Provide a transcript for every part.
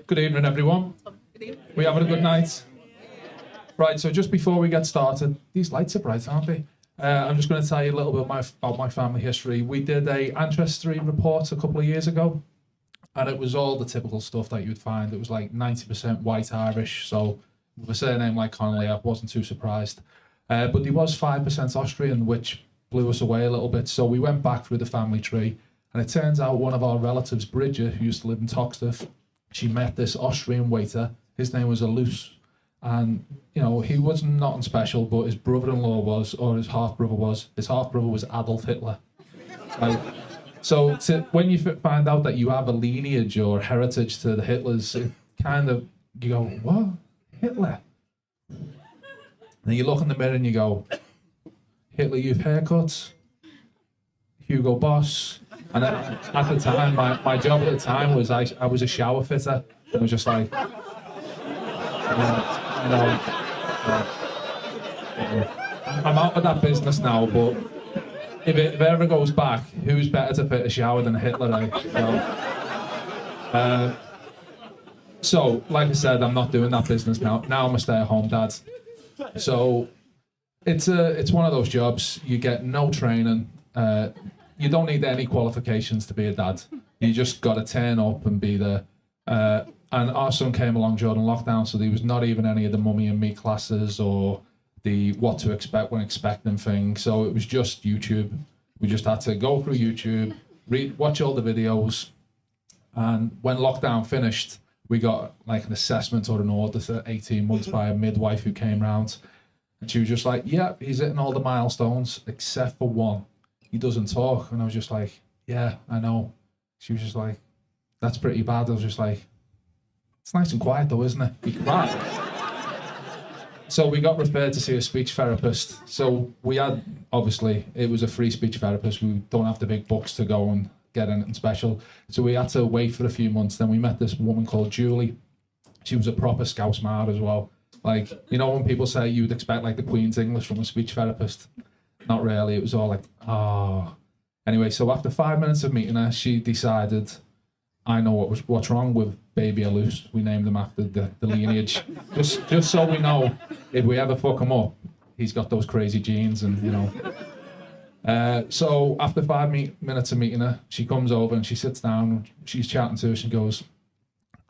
Good evening, everyone. We having a good night? Right, so just before we get started, these lights are bright, aren't they? I'm just going to tell you a little bit about my family history. We did a ancestry report a couple of years ago, and it was all the typical stuff that you would find. It was like 90% white Irish, so with a surname like Connolly, I wasn't too surprised. But there was 5% Austrian, which blew us away a little bit. So we went back through the family tree, and it turns out one of our relatives, Bridget, who used to live in Toxteth, she met this Austrian waiter. His name was Alus. And, you know, he was nothing special, but his brother-in-law was, or his half-brother was. His half-brother was Adolf Hitler. Like, so when you find out that you have a lineage or heritage to the Hitlers, it kind of, you go, what? Hitler? Then you look in the mirror and you go, Hitler Youth haircuts, Hugo Boss. And at the time, my job at the time was I was a shower fitter. I was just like, I'm out of that business now, but if it ever goes back, who's better to fit a shower than Hitler, eh? So, like I said, I'm not doing that business now. Now I'm a stay-at-home dad. So, it's one of those jobs. You get no training. You don't need any qualifications to be a dad. You just got to turn up and be there. And our son came along during lockdown, so there was not even any of the Mummy and Me classes or the what to expect when expecting thing. So it was just YouTube. We just had to go through YouTube, watch all the videos. And when lockdown finished, we got like an assessment or an order for 18 months by a midwife who came round. And she was just like, yeah, he's hitting all the milestones except for one. He doesn't talk. And I was just like, yeah, I know. She was just like, that's pretty bad. I was just like, it's nice and quiet though, isn't it? He cried. So we got referred to see a speech therapist. So we had, obviously, it was a free speech therapist. We don't have the big bucks to go and get anything special. So we had to wait for a few months. Then we met this woman called Julie. She was a proper Scouse mad as well. Like, you know when people say you'd expect like the Queen's English from a speech therapist? Not really. It was all like, oh. Anyway, so after 5 minutes of meeting her, she decided, I know what's wrong with baby Alus. We named him after the lineage. just so we know, if we ever fuck him up, he's got those crazy genes and, you know. So after 5 minutes of meeting her, she comes over and she sits down, she's chatting to us and goes,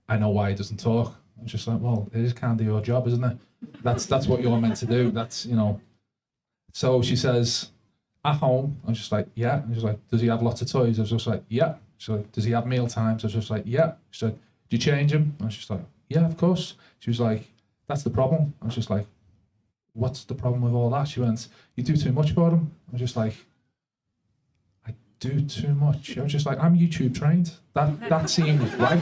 I know why he doesn't talk. I'm just like, well, it is kind of your job, isn't it? That's what you're meant to do. That's, you know. So she says, at home, I was just like, yeah. And she's like, does he have lots of toys? I was just like, yeah. She's like, does he have meal times? I was just like, yeah. She said, do you change him? I was just like, yeah, of course. She was like, that's the problem. I was just like, what's the problem with all that? She went, you do too much for him. I was just like, I do too much. I was just like, I'm YouTube trained. That seems right.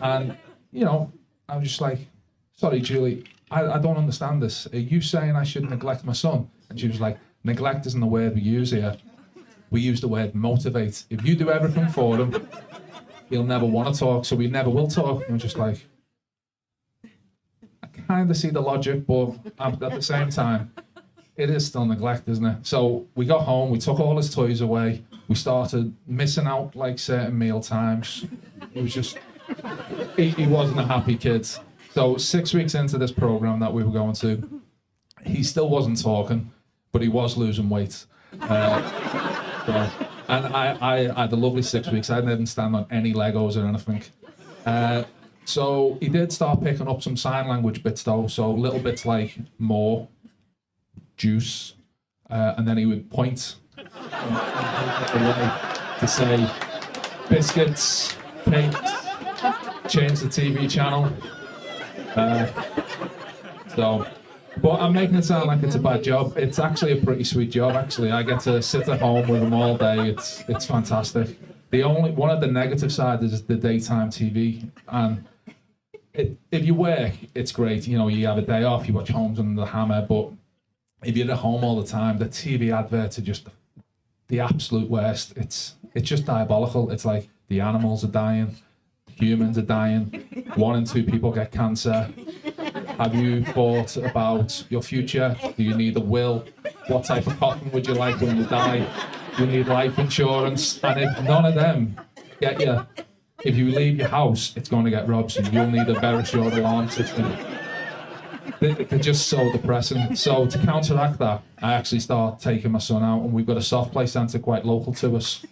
And, you know, I was just like, sorry, Julie, I don't understand this. Are you saying I should neglect my son? And she was like, neglect isn't the word we use here. We use the word motivate. If you do everything for him, he'll never want to talk, so he never will talk. And I'm just like, I kind of see the logic, but at the same time, it is still neglect, isn't it? So we got home, we took all his toys away, we started missing out like certain meal times. It was just, he wasn't a happy kid. So 6 weeks into this program that we were going to, he still wasn't talking, but he was losing weight. And I had a lovely 6 weeks. I didn't stand on any Legos or anything. So he did start picking up some sign language bits though. So little bits like more, juice, and then he would point to say biscuits, cakes, change the TV channel. But I'm making it sound like it's a bad job. It's actually a pretty sweet job, actually. I get to sit at home with him all day. It's fantastic. One of the negative sides is the daytime TV. And if you work, it's great. You know, you have a day off, you watch Homes Under the Hammer. But if you're at home all the time, the TV adverts are just the absolute worst. It's just diabolical. It's like the animals are dying, humans are dying, 1 in 2 people get cancer. Have you thought about your future? Do you need a will? What type of coffin would you like when you die? Do you need life insurance? And if none of them get you, if you leave your house, it's going to get robbed, so you'll need a very short alarm system. They're just so depressing. So to counteract that, I actually start taking my son out, and we've got a soft play centre quite local to us.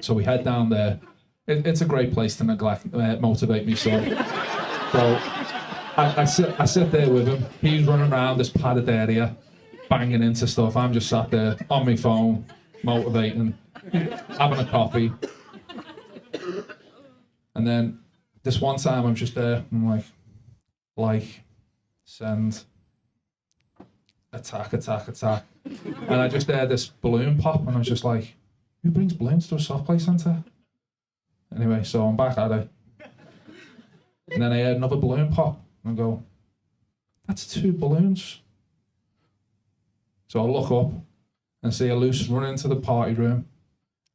So we head down there. It's a great place to motivate me son. So I sit there with him. He's running around this padded area, banging into stuff. I'm just sat there on my phone, motivating, having a coffee. And then this one time I'm just there, and I'm like, send, attack. And I just heard this balloon pop, and I was just like, who brings balloons to a soft play centre? Anyway, so I'm back at it. And then I heard another balloon pop, and I go, that's 2 balloons. So I look up and see a loose run into the party room,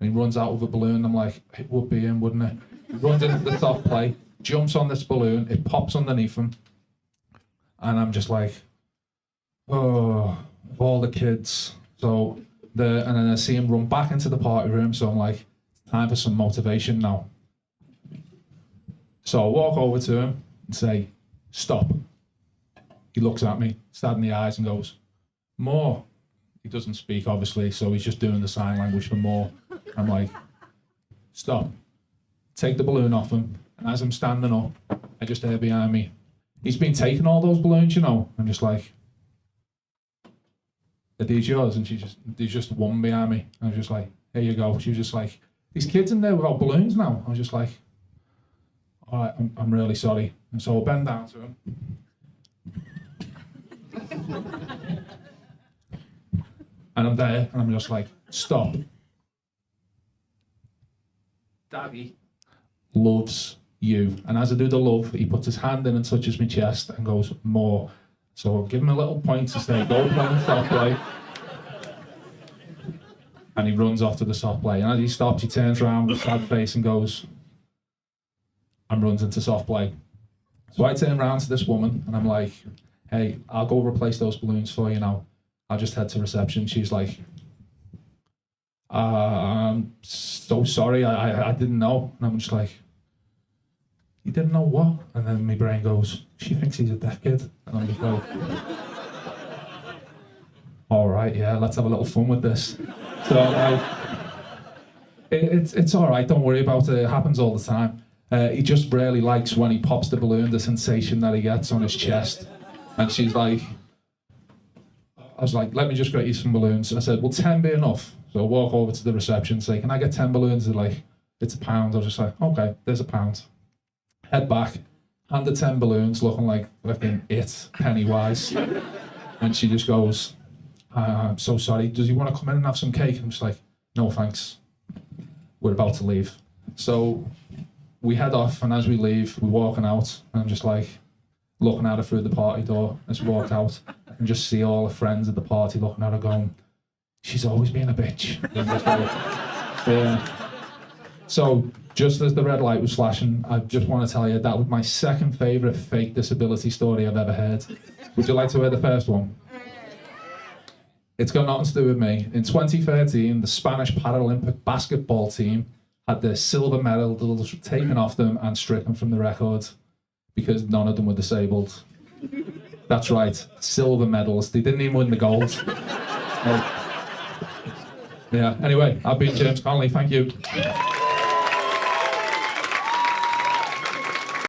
and he runs out with a balloon. I'm like, it would be him, wouldn't it? He runs into the soft play, jumps on this balloon, it pops underneath him, and I'm just like, oh, of all the kids. So and then I see him run back into the party room, so I'm like, time for some motivation now. So I walk over to him and say, stop. He looks at me, sad in the eyes, and goes, more. He doesn't speak, obviously, so he's just doing the sign language for more. I'm like, stop. Take the balloon off him, and as I'm standing up, I just hear behind me, he's been taking all those balloons, you know. I'm just like, are these yours? And there's just one behind me. I was just like, here you go. She was just like, these kids in there without balloons now. I was just like, all right, I'm really sorry. And so I bend down to him. And I'm there, and I'm just like, stop. Daddy loves you. And as I do the love, he puts his hand in and touches my chest and goes, more. So I'll give him a little point to say, go play the soft play. And he runs off to the soft play. And as he stops, he turns around with a sad face and goes, and runs into soft play. So I turn around to this woman, and I'm like, hey, I'll go replace those balloons for you now. I'll just head to reception. She's like, I'm so sorry, I didn't know. And I'm just like, you didn't know what? And then my brain goes, she thinks he's a deaf kid. And I'm just like, all right, yeah, let's have a little fun with this. So it's all right, don't worry about it. It happens all the time. He just really likes when he pops the balloon, the sensation that he gets on his chest. And she's like, I was like, let me just get you some balloons. I said, will 10 be enough? So I walk over to the reception and say, can I get 10 balloons? They're like, it's £1. I was just like, okay, there's £1. Head back, hand the 10 balloons, looking like fucking Pennywise. And she just goes, I'm so sorry, does he want to come in and have some cake? I'm just like, no thanks, we're about to leave. So we head off, and as we leave, we're walking out, and I'm just like, looking at her through the party door as we walk out, and just see all the friends at the party looking at her going, she's always been a bitch. And just like, yeah. So just as the red light was flashing, I just want to tell you that was my second favourite fake disability story I've ever heard. Would you like to hear the first one? It's got nothing to do with me. In 2013, the Spanish Paralympic basketball team had their silver medal taken off them and stricken from the record because none of them were disabled. That's right, silver medals. They didn't even win the gold. Yeah, anyway, I've been James Connolly, thank you.